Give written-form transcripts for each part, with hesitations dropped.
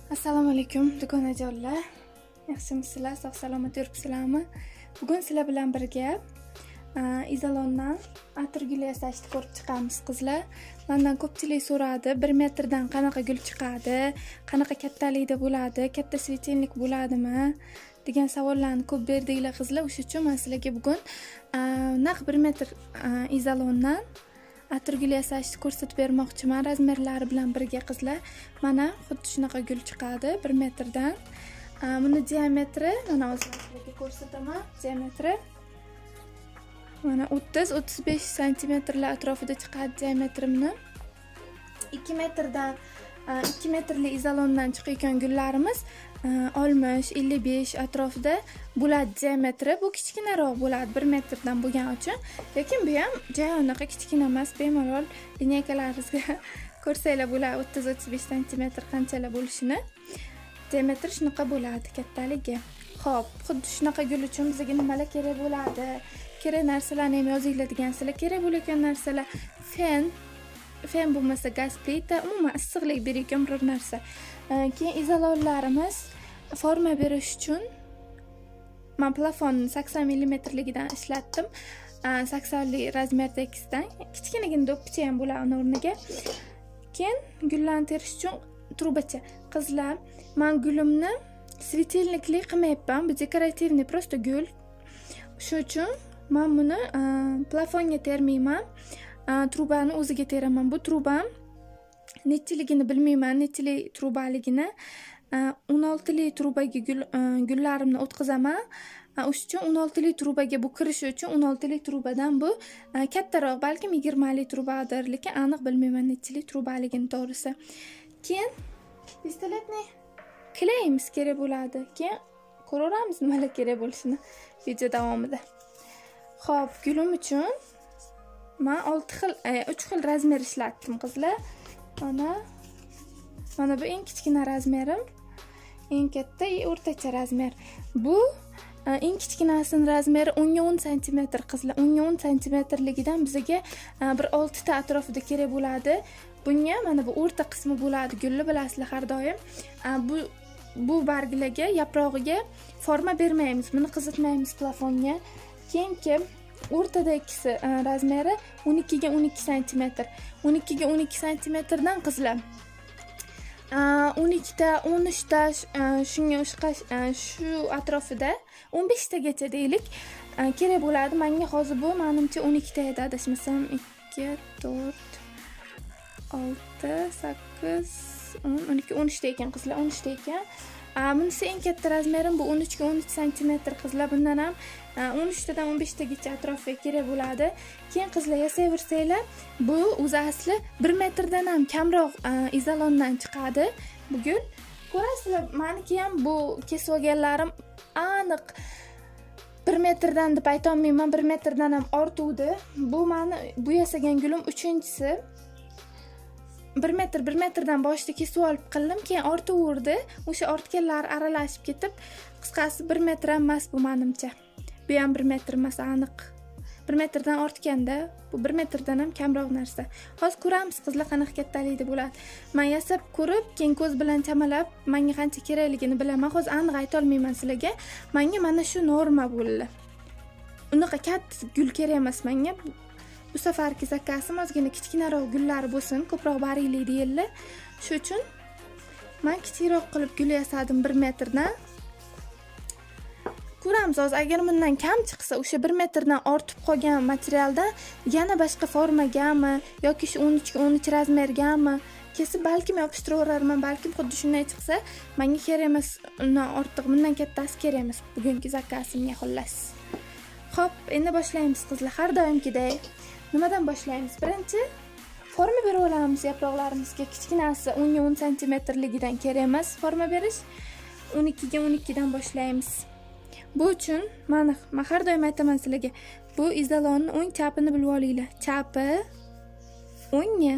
Assalomu alaykum dugonajonlar. Yaxshimisizlar? Sog' salomat yuribsizlarmi? Bugun sizlar bilan birga izolondan atir gul yasashni ko'rib chiqamiz qizlar. Mendan ko'pchilik so'radi, 1 metrdan qanaqa gul chiqadi, qanaqa kattalikda bo'ladi, katta svetelnik bo'ladimi degan savollarni ko'p berdinglar qizlar. O'sha uchun men sizlarga bugun naq 1 metr izolondan atir gul yasashni ko'rsatib bermoqchiman razmerlari bilan birga qizlar. Mana xuddi shunaqa gul chiqadi 1 metrdan. Buni diametri mana hozir sizlarga ko'rsataman. Diametri mana 30-35 santimetrlar atrofida chiqadi diametrimni. 2 metrdan 2 metrli izolondan chiqayotgan gullarimiz 60-55 atrofida bo'ladi diametri. Bu kichkinaroq bo'ladi 1 metrdan bo'lgani uchun, lekin bu ham joyonaqa kichkina emas, bemalol lineykalaringizga ko'rsanglar bo'ladi 30-35 santimetr qanchalar bo'lishini. Diametri shunaqa bo'ladi kattaligi. Xo'p, xuddi shunaqa gul uchun bizga nimalar kerak bo'ladi? Kerak narsalarni ham yozinglar degansizlar. Kerak bo'lgan narsalar fen bo'lmasa gaz plita, umuman issiqlik berayotgan biror narsa. Keyin izolonlarimiz forma berish uchun men plafonni 80 mm ligidan ishlatdim. 80 lik razmerdagisidan kichkinagina do'ppicha ham bo'ladi uning o'rniga. Keyin gullarni terish uchun trubacha. Qizlar, men gulimni svetelnikli qilmayapman. Bu dekorativniy, просто gul. Shuning uchun men buni plafonga termayman. Trubani o'ziga teraman. Bu trubam nechiligini bilmayman, nechilik trubaligini. 16 lik trubaga gullarimni o'tkazaman. O'sha uchun 16 lik trubaga bu kirishi uchun 16 lik trubadan bu kattaroq, balkim 20 lik trubadir, lekin aniq bilmayman nechilik trubaligini to'g'risi. Keyin pistoletni klayimiz kerak bo'ladi. Keyin ko'ramiz nimalar kerak bo'lishini video davomida. Xo'p, gulim uchun men 3 xil razmer ishlatdim qizlar. Mana bu eng kichkina razmerim, eng katta o'rtacha razmer. Bu eng kichkinasining razmeri 10 cm qizlar. 10 cm-ligidan bizga bir 6 ta atrofida kerak bo'ladi. Bunga mana bu o'rta qismi bo'ladi gulni, bilasizlar har doim. Bu barglarga, yaprog'iga forma bermaymiz, buni qizitmaymiz plafonga. Keyingi o'rtadagisi razmeri 12 ga 12 cm. 12 ga 12 cm-dan qizlar 12 ta, 13 ta shunga shu atrofida 15 tagacha deylik kerak bo'ladi. Menga hozir bu menimcha 12 ta edi, adashmasam 2, 4, 6, 8, 10, 12, 13 ta ekan qizlar, 13 ta ekan. Bunisi eng katta razmerim, bu 13 ga 13 cm qizlar. Bundan ham 13 tadan 15 tagacha atrofiga kerak bo'ladi. Keyin qizlar yasayversanglar, bu o'zi asli 1 metrdan ham kamroq izolondan chiqadi bu gul. Ko'rasizlar, meniki ham bu kesib olganlarim aniq 1 metrdan deb ayta olmayman, 1 metrdan ham ortuvdi. Bu meni bu yasagan gulim 3-inchisi. 1 metrdan boshida kesib olib qildim, keyin ortaverdi. O'sha ortganlari aralashib ketib, qisqasi 1 metr ham emas bu menimcha. Bu ham 1 metr emas, aniq 1 metrdan ortganda, bu 1 metrdan ham kamroq narsa. Hozir ko'ramiz qizlar qanaqa kattalikda bo'ladi. Men yasab ko'rib, keyin ko'z bilan chamalab, menga qancha kerakligini bilaman. Hozir aniq ayta olmayman sizlarga. Menga mana shu norma bo'ldi. Unaqa katta gul kerak emas menga. Bu safargi zakasim ozgina kichkinaroq gullari bo'lsin, ko'proq bariylik deyillar. Shu uchun men kichikroq qilib gul yasadim 1 metrdan. Ko'ramiz hozir, agar bundan kam chiqsa, o'sha 1 metrdan ortib qolgan materialdan yana boshqa formagami yoki shu 13 ga 13 razmergami kesib balkim yopishtirarman, balkim xuddi shunday chiqsa, menga kerak emas, undan ortiq, bundan kattasi kerak emas bugungi zakasimga xullas. Xo'p, endi boshlaymiz qizlar, har doimgidek. Nimadan boshlaymiz? Birinchi forma berib olamiz yaproqlarimizga. Kichkinasi 10 ga 10 cm ligidan kerak emas forma berish. 12 ga 12 dan boshlaymiz. Bu uchun men har doim aytaman sizlarga, bu izolonning o'ng chapini bilib olinglar. Chapi o'ngga.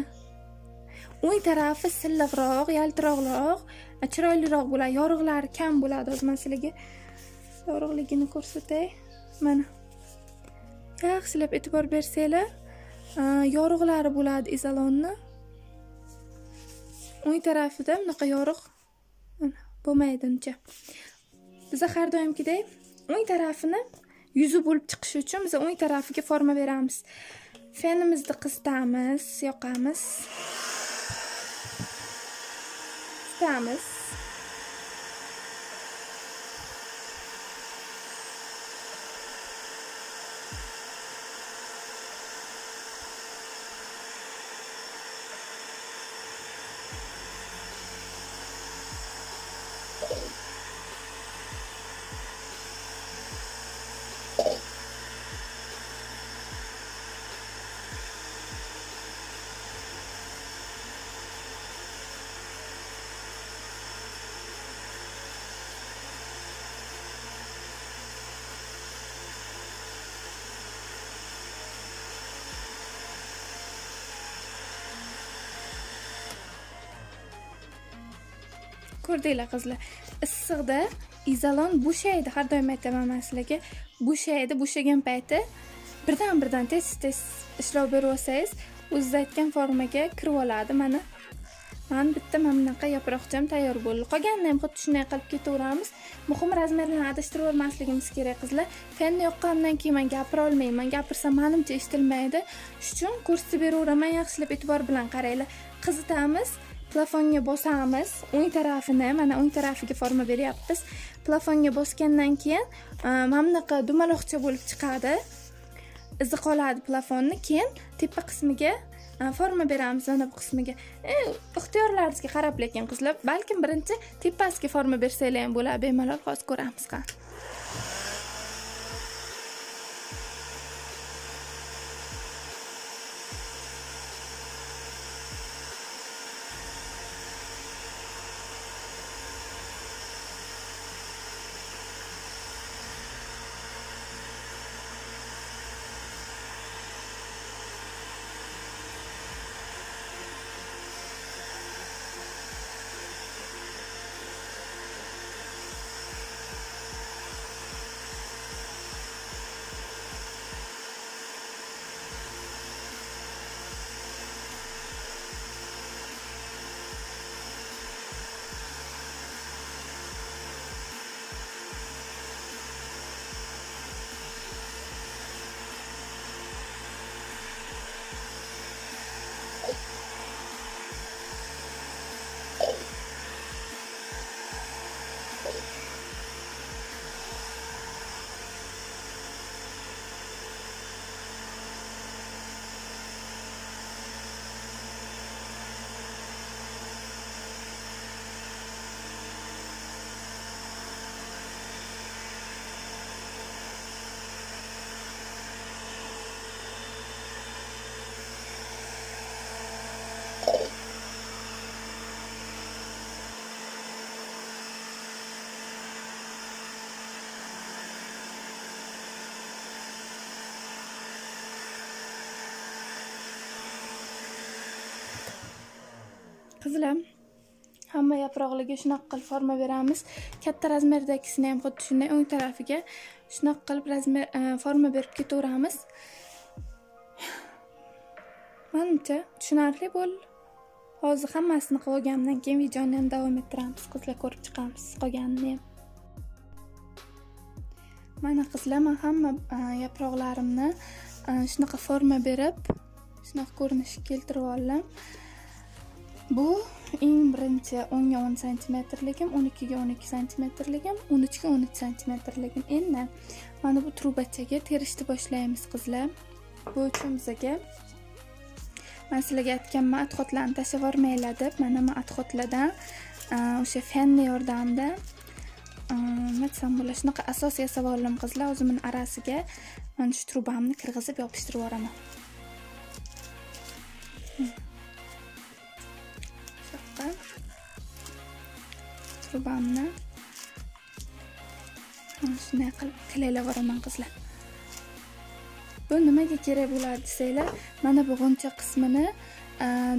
O'ng tarafi silliqroq, yaltiroqroq, chiroyliroq bo'ladi. Yorug'lari kam bo'ladi. Hozir men sizlarga yorug'ligini ko'rsatay. Mana. Yaxshilab e'tibor bersanglar, yorug'lari bo'ladi izolonni. O'ng tarafida bunaqa yorug' Mana bo'lmaydi uncha. Biz har doimgidek o'ng tarafini yuzi bo'lib chiqishi uchun biz o'ng tarafiga forma beramiz. Fenimizni qisitamiz, yoqamiz. Qisitamiz. Ko'rdinglar qizlar, issiqda izolon bo'shaydi. Har doim aytaman men sizlarga, bo'shaydi. Bo'shagan payti birdan tez ishlov berib olsangiz, o'zingiz aytgan formaga kirib oladi. Mana bitta mana bunaqa yaproqcham tayyor bo'ldi. Qolganini ham xuddi shunday qilib ketaveramiz. Muhim razmerlarni adashtirib olmasligimiz kerak qizlar. Fenni yoqqandan keyin men gapira olmayman. Gapirsam menimcha eshitilmaydi. Shuning uchun ko'rsatib beraveraman. Yaxshilab e'tibor bilan qaranglar. Qizitamiz. Plafonga bosamiz. O'ng tarafini, mana o'ng tarafiga forma beryapmiz. Plafonga bosgandan keyin mana bunaqa dumaloqcha bo'lib chiqadi. Izi qoladi plafonni. Keyin tepa qismiga forma beramiz. Mana bu qismiga. Ixtiyorlaringizga qarab lekin qizlar, balkim birinchi tepasiga forma bersanglar ham bo'ladi. Bemalol hozir ko'ramiz qani. Qizlar, hamma yaproqlarga shunaqa qilib forma beramiz. Katta razmerdagisini ham xuddi shunday o'ng tarafiga shunaqa qilib forma berib ketaveramiz. Menimcha tushunarli bo'ldi. Hozir hammasini qilib olgandan keyin videoni ham davom ettiramiz. Qizlar ko'rib chiqamiz qolganini ham. Mana qizlar, men hamma yaproqlarimni shunaqa forma berib, shunaqa ko'rinishga keltirib oldim. Bu eng birinchi 10 ga 10 santimetrligim, 12 ga 12 santimetrligim, 13 ga 13 santimetrligim. Endi mana bu trubachaga terishni boshlaymiz qizlar. Bu uchun bizga men sizlarga aytganman, atxotlarni tashlab yubormanglar deb. Mana men atxotlardan o'sha fenni yordamida nima desam bo'lar, shunaqa asos yasab oldim qizlar. O'zimning arasiga mana shu trubamni kirgizib yopishtirib yuboraman. Trubamni shunday qilib tilaylab yuboraman qizlar. Bu nimaga kerak bo'ladi desanglar, mana bu g'uncha qismini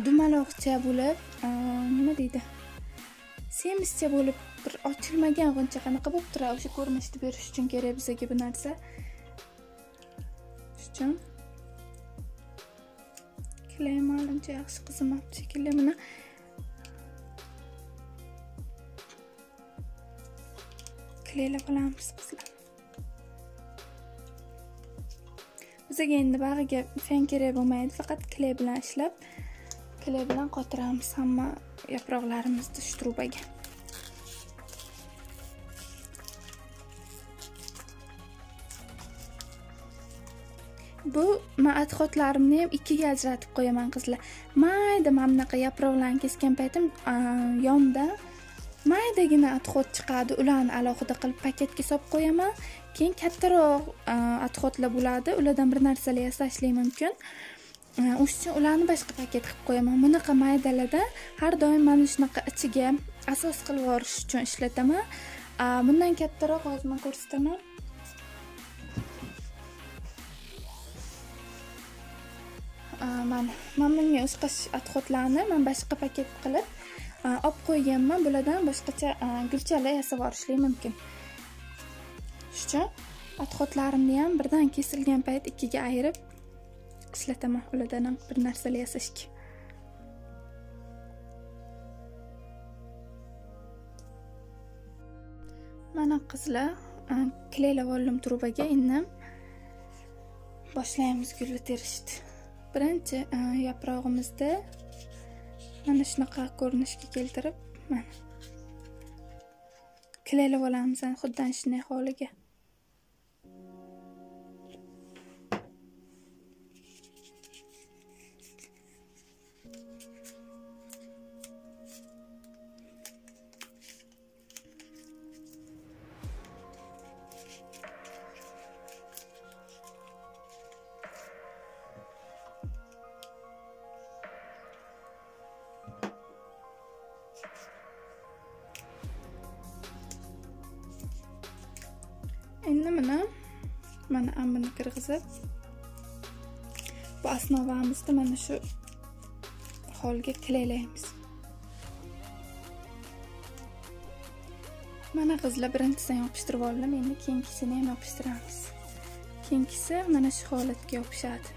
dumaloqcha bo'lib, nima deydi? Semizcha bo'lib, bir ochilmagan g'uncha qanaqa bo'lib turadi, o'sha ko'rinishni berish uchun kerak bizga bu narsa. Shuning uchun kilaymanimcha yaxshi qizimabdi shekilli. Buni Klaylab olamiz qizlar. Bizga endi bag'iga fen kerak bo'lmaydi, faqat kley bilan ishlab, kley bilan qotiramiz hamma yaproqlarimizni shu trubaga. Bu men adxotlarimni ham ikkiga ajratib qo'yaman qizlar. Mayda mana bunaqa yaproqlarni kesgan paytim yonda maydagina adxot chiqadi, ularni alohida qilib paketga solib qo'yaman. Keyin kattaroq adxotlar bo'ladi, ulardan bir narsalar yasashlik mumkin. O'sha uchun ularni boshqa paket qilib qo'yaman. Bunaqa maydalarda har doim mana shunaqa ichiga asos qilib yorish uchun ishlataman. Bundan kattaroq hozir men ko'rsataman. Mana bunga o'xshash adxotlarni men boshqa paket qilib olib qo'yganman. Bulardan boshqacha gulchalar yasab olishlik mumkin. Shuning uchun adxotlarimni ham birdan kesilgan payt ikkiga ayirib ishlataman, ulardan ham bir narsalar yasashga. Mana qizlar, klaylab oldim trubaga, endi boshlaymiz gulni terishni. Birinchi yaprog'imizni mana shunaqa ko'rinishga keltirib, mana klaylab olamiz, xuddi shunday holiga. Endi mana ambini kirgizib, bu osnovamizni mana shu holga klaylaymiz. Mana qizlar birinchisini yopishtirib oldim, endi keyingisini ham yopishtiramiz. Keyingisi mana shu holatga yopishadi.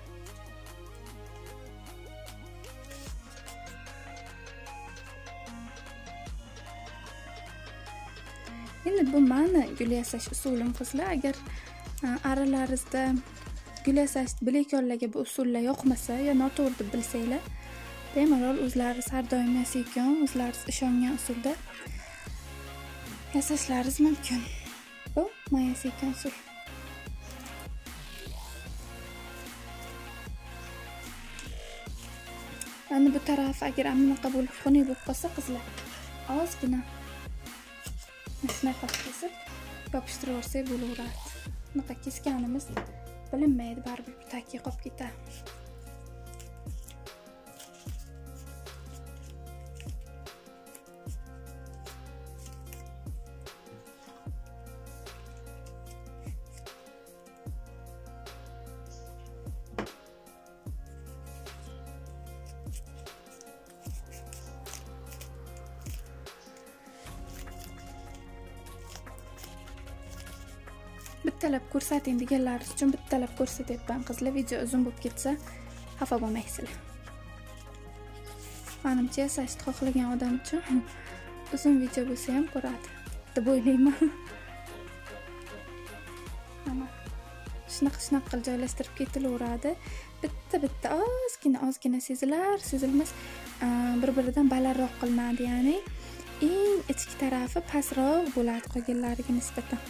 Endi bu meni gul yasash usulim qizlar. Agar aralaringizda gul yasash bilekonlarga bu usullar yoqmasa yo noto'g'ri deb bilsanglar, bemalol o'zlaringiz har doim yasayotgan, o'zlaringiz ishongan usulda yasashlaringiz mumkin. Bu men yasayotgan usul. Mana bu taraf agar bunaqa bo'lib xunuk bo'lib qolsa qizlar, ozgina shunaqa kesib yopishtirib olsak bo'laveradi. Bunaqa kesganimiz bilinmaydi, baribir tagiga qolib ketadi. Bittalab ko'rsating deganlaringiz uchun bittalab ko'rsatyapman qizlar. Video uzun bo'lib ketsa xafa bo'lmaysizlar. Menimcha yasashni xohlagan odam uchun uzun video bo'lsa ham ko'radi deb o'ylayman. Mana shunaqa qilib joylashtirib ketilaveradi. Bitta ozgina sezilmas bir-biridan balandroq qilinadi, ya'ni eng ichki tarafi pastroq bo'ladi qolganlariga nisbatan.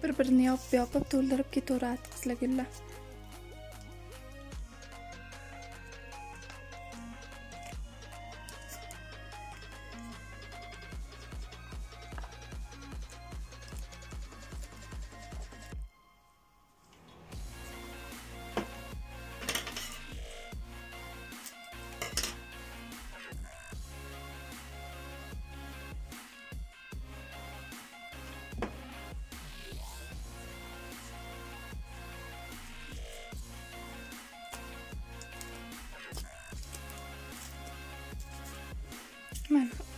bir-birini yopib to'ldirib ketaveradi qizlar gullar.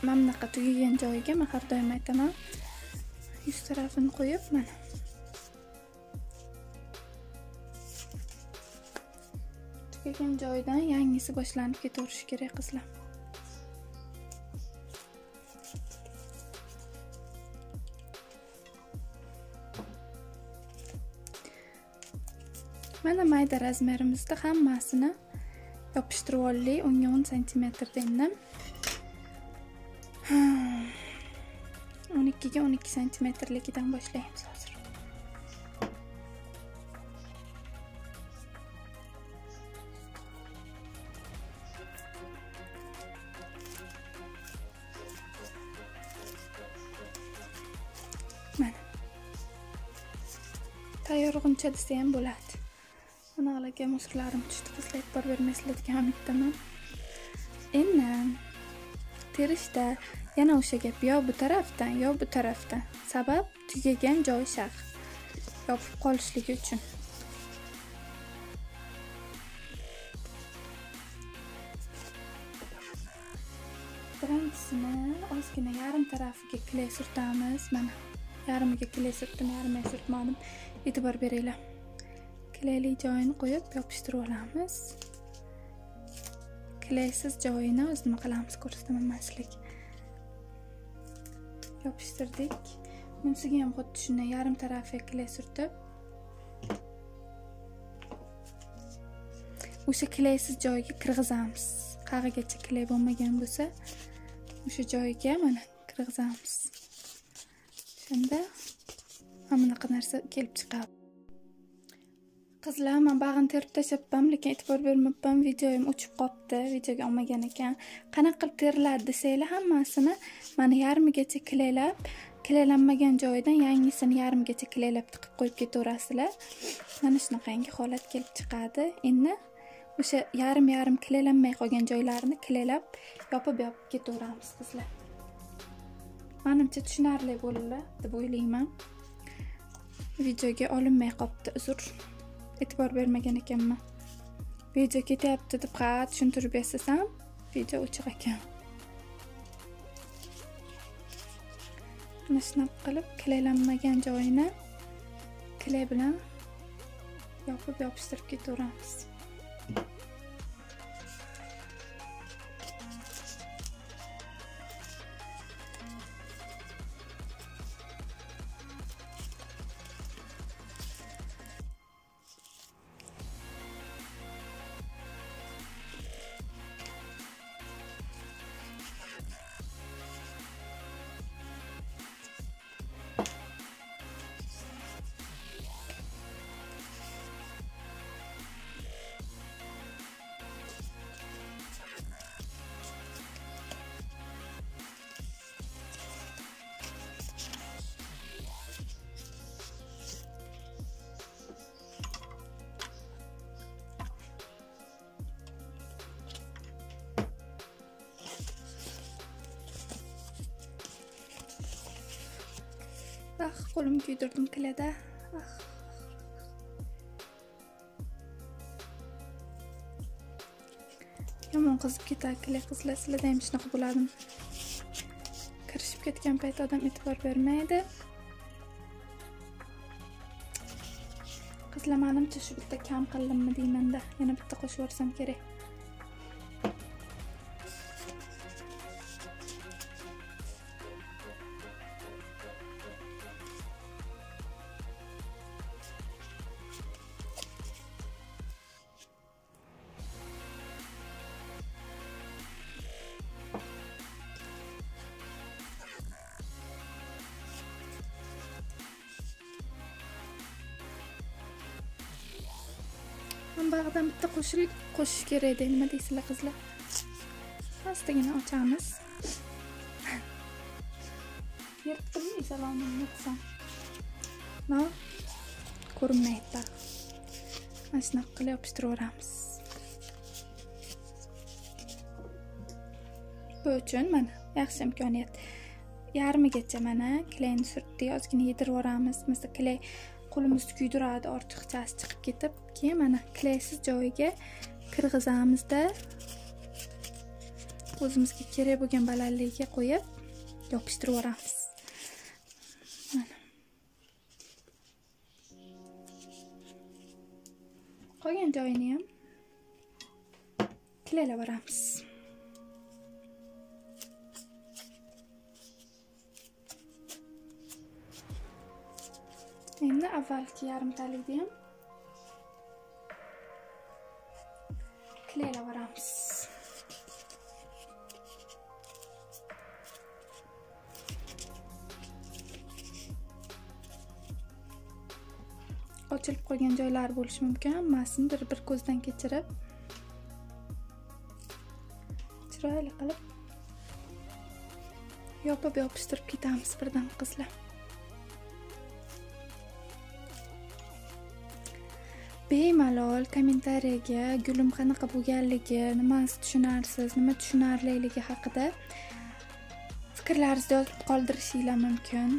Mana bunaqa tugagan joyiga men har doim aytaman, yuz tarafini qo'yib mana tugagan joyidan yangisi boshlanib ketaverishi kerak qizlar. Mana mayda razmerimizda hammasini yopishtirib olaylik. Unga 10 cm dendim. 12 ga 12 cm-ligidan boshlaymiz hozir. Mana. Tayyorg'uncha desa ham bo'ladi. Anaqalarga musklarim tushdi, qizlar e'tibor bermaysizlar umiddaman. Endi terishda yana o'sha gap, yo bu tarafdan, yo bu tarafdan. Sabab tugagan joy shaq. Yopib qolishligi uchun. Birinchisini ozgina yarim tarafiga kley surtamiz. Mana yarimiga kley surtdim, yarimiga surtmadim. E'tibor beringlar. Kleyli joyini qo'yib yopishtirib olamiz. Kleysiz joyini o'z nima qilamiz ko'rsataman sizlarga. Yopishtirdik. Bunisiga ham xuddi shunday yarim tarafiga kley surtib, o'sha kleysiz joyiga kirgizamiz. Qag'igacha kley bo'lmagan bo'lsa, o'sha joyiga mana kirgizamiz. Shunda hamma narsa kelib chiqadi. Qizlar, men bag'ini terib tashlabman, lekin e'tibor bermabman. Videoyim o'chib qopti, videoga olmagan ekan. Qanaqa qilib teriladi desanglar, hammasini mana yarmigacha kleylab, kleylanmagan joyidan yangisini yarmigacha kleylab tiqib qo'yib ketaverasizlar. Mana shunaqangi holat kelib chiqadi. Endi o'sha yarim kleylanmay qolgan joylarini kleylab, yopib ketaveramiz qizlar. Menimcha tushunarli bo'ldi deb o'ylayman. Videoga olinmay qopti, uzr. E'tibor bermagan ekanman. Video ketyapti deb qat tushuntirib bersam, video o'chiq ekan. Mana shunaqa qilib kleylanmagan joyini kley bilan yopishtirib ketaveramiz. Qo'lim kuydirdim kleda. Yomon qizib ketadi kley qizlar. Sizlarda ham shunaqa bo'ladimi? Kirishib ketgan payt odam e'tibor bermaydi. Qizlar, menimcha shu bitta kam qildimmi deymanda. Yana bitta qo'shib yuborsam kerak. bag'dan bitta qo'shish kerak edi. Nima deysizlar qizlar? Astagina ochamiz. Yirtdimmi izolonni yo'qsa? No. Ko'rinmaydi. Mana shunaqa qilib yopishtiramiz. Bu uchun mana yaxshi imkoniyat. Yarmigacha mana klayni surtdik, ozgina yedirib yoramiz. Masalan, klay qo'limizni kuydiradi, ortiqchasi chiqib ketib, keyin mana klaysiz joyiga kirgizamizda o'zimizga kerak bo'lgan balandligiga qo'yib yopishtirib yoramiz. Mana. Qolgan joyini ham klaylab yoramiz. Endi avvalgi yarimtalikni ham klaylab yoramiz. Ochilib qolgan joylar bo'lishi mumkin, hammasini bir ko'zdan kechirib chiroyli qilib yopishtirib ketamiz birdan qizlar. Bemalol kommentariyaga gulim qanaqa bo'lganligi, nimasi tushunarsiz, nima tushunarliligi haqida fikrlaringizni yozib qoldirishinglar mumkin.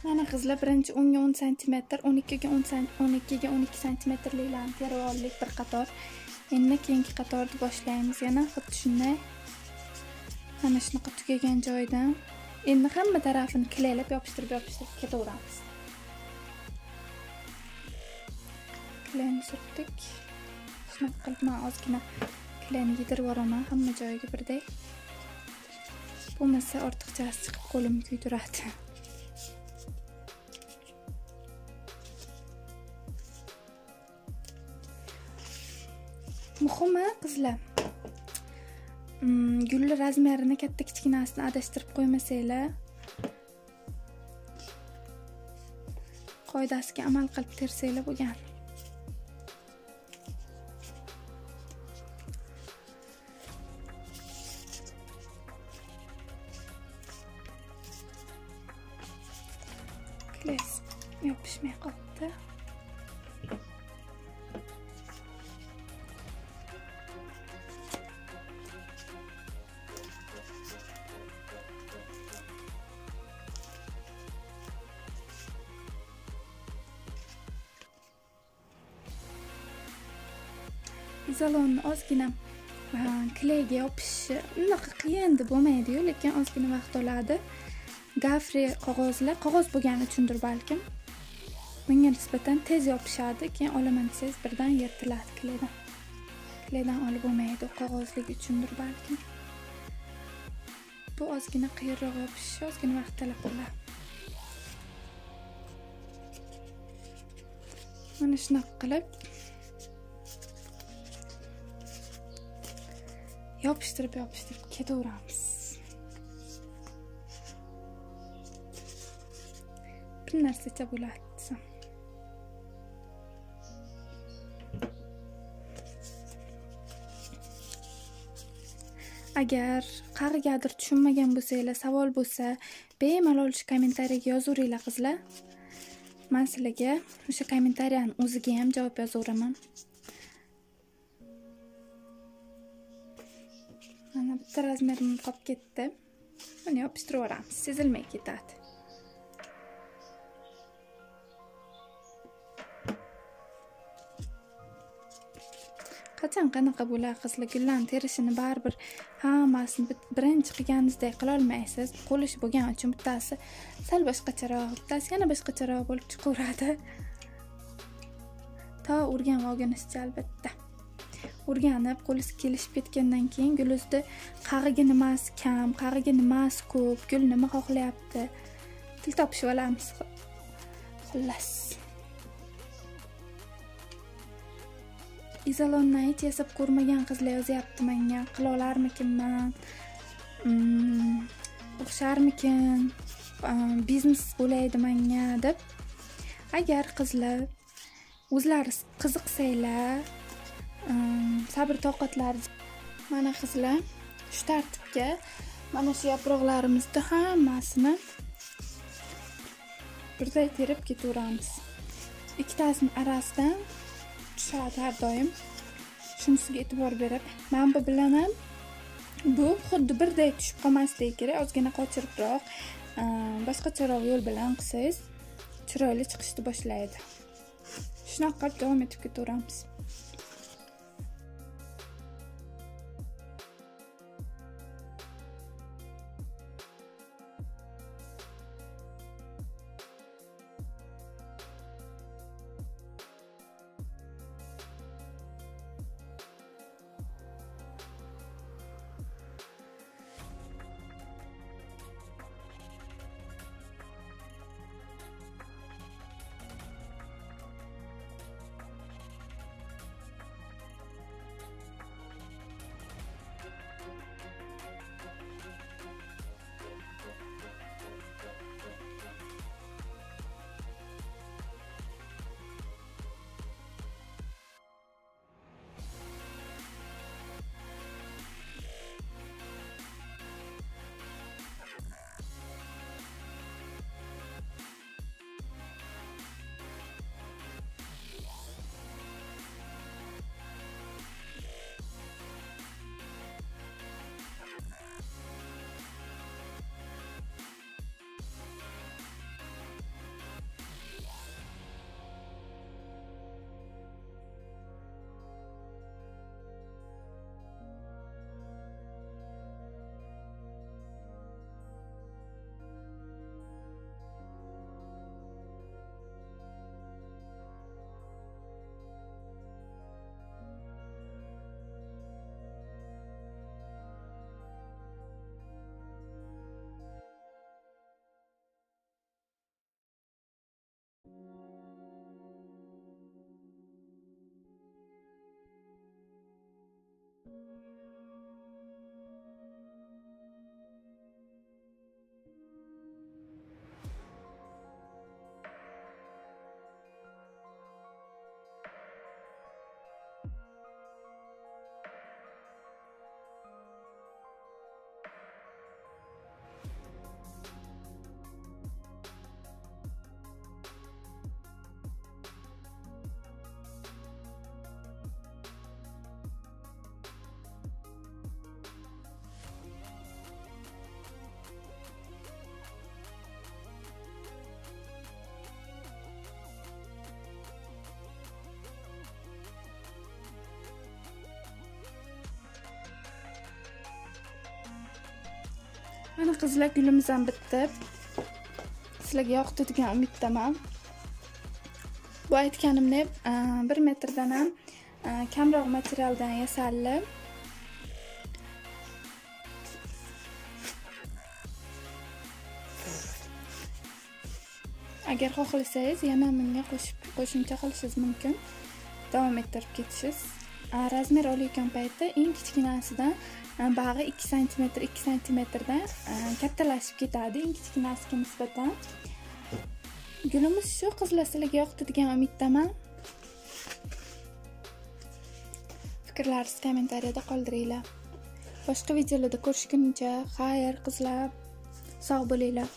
Mana qizlar birinchi 10 ga 10 cm, 12 ga 12 cm-liklarni terib oldik bir qator. Endi keyingi qatorni boshlaymiz. Yana xuddi shunday. Mana shunaqa tugagan joydan endi hamma tarafini klaylab yopishtirib ketaveramiz. Klayni surtdik. Shunaqa qilib men ozgina klayni yedirib yoraman hamma joyiga birdek. Bo'lmasa ortiqchasi chiqib qo'limni kuydiradi. Muhimi qizlar, gulli razmerini katta-kichkinasini adashtirib qo'ymasanglar, qoidasiga amal qilib tersanglar bo'lgan. Klays yopishmay qoldi. Izolonni ozgina klayga yopishi unaqa qiyin deb bo'lmaydi-yu, lekin ozgina vaqt oladi. Gafri qog'oz bo'lgani uchundir balkim. Bunga nisbatan tez yopishadi, keyin olaman desangiz birdan yirtiladi klaydan. Klaydan olib bo'lmaydi, qog'ozligi uchundir balkim. Bu ozgina qiyinroq yopishi, ozgina vaqt talab qiladi. Mana shunaqa qilib yopishtirib ketaveramiz. Bir narsacha bo'ladi desam. Agar qayergadir tushunmagan bo'lsanglar, savol bo'lsa, bemalol shu kommentariyaga yozaveringlar qizlar. Men sizlarga o'sha kommentariyani o'ziga ham javob yozaveraman. Mana bitta razmerim qolib ketdi. Buni yopishtirib yuboramiz, sezilmay ketadi. Qachon qanaqa bo'ladi qizlar, gullarni terishini baribir hammasini birinchi qilganingizdek qila olmaysiz. Qo'lish bo'lgani uchun bittasi sal boshqacharoq, bittasi yana boshqacharoq bo'lib chiqaveradi. To o'rganib olgunizcha albatta. O'rganib, qo'lingizga kelishib ketgandan keyin gulingizda qayerga nimasi kam, qayerga nimasi ko'p, gul nima xohlayapti, til topishib olamiz. Xullas. Izolonni hech yasab ko'rmagan qizlar yozyapti menga. Qila olarmikinman? O'xsharmikin? Biznes bo'laydi menga deb. Agar qizlar o'zlari qiziqsanglar, sabr toqatlaringiz, mana qizlar, shu tartibga mana shu yaproqlarimizni hammasini birday terib ketaveramiz. Ikkitasining arasidan tushadi har doim. Shunisiga e'tibor berib, men bu bilan ham bu xuddi birday tushib qolmasligi kerak, ozgina qochiribroq, boshqacharoq yo'l bilan qilsangiz chiroyli chiqishni boshlaydi. Shunaqa qilib davom etib ketaveramiz. Mana qizlar, gulimiz ham bitdi. Sizlarga yoqdi degan umiddaman. Bu aytganimdek 1 metrdan ham kamroq materialdan yasaldi. Agar xohlasangiz yana bunga qo'shimcha qilishingiz mumkin. Davom ettirib ketishingiz. Razmer olayotgan paytda eng kichkinasidan bag'i 2 sm 2 sm-dan kattalashib ketadi, eng kichkinasiga nisbatan. Gulimiz shu, qizlar, sizlarga yoqdi degan umiddaman. Fikrlaringizni kommentariyada qoldiringlar. Boshqa videolarda ko'rishguncha xayr qizlar, sog' bo'linglar.